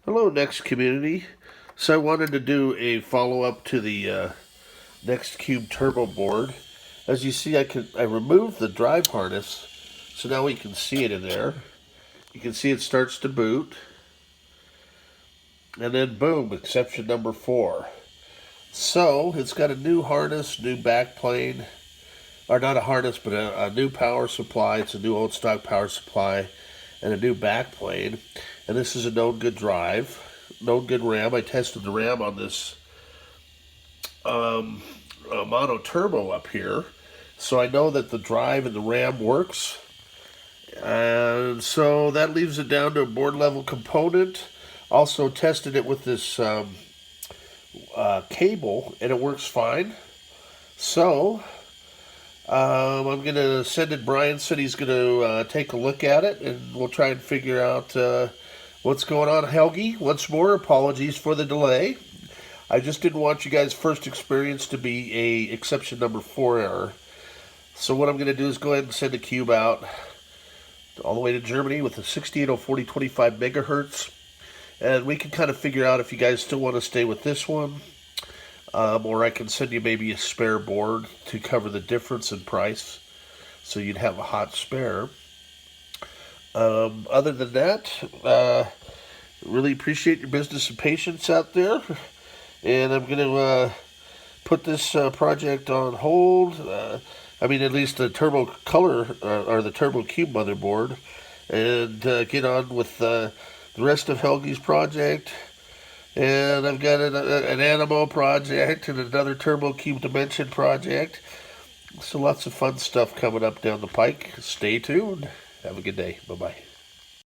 Hello, Next community. So I wanted to do a follow-up to the Next Cube Turbo board. As you see, I removed the drive harness, so now we can see it in there. You can see it starts to boot, and then boom, exception number 4. So it's got a new harness, new backplane, or not a harness, but a new power supply. It's a new old stock power supply and a new backplane. And this is a known good drive, known good RAM. I tested the RAM on this mono turbo up here, so I know that the drive and the RAM works. And so that leaves it down to a board level component. Also tested it with this cable, and it works fine. So I'm going to send it. Brian said he's going to take a look at it, and we'll try and figure out what's going on. Helgi, once more, apologies for the delay. I just didn't want you guys' first experience to be a exception number 4 error. So what I'm going to do is go ahead and send a cube out all the way to Germany with a 6804/25 megahertz. And we can kind of figure out if you guys still want to stay with this one. Or I can send you maybe a spare board to cover the difference in price, so you'd have a hot spare. Other than that, really appreciate your business and patience out there. And I'm going to put this project on hold. At least the Turbo Color, or the Turbo Cube Motherboard, and get on with the rest of Helgi's project. And I've got an Animo project and another Turbo Cube Dimension project. So lots of fun stuff coming up down the pike. Stay tuned. Have a good day. Bye-bye.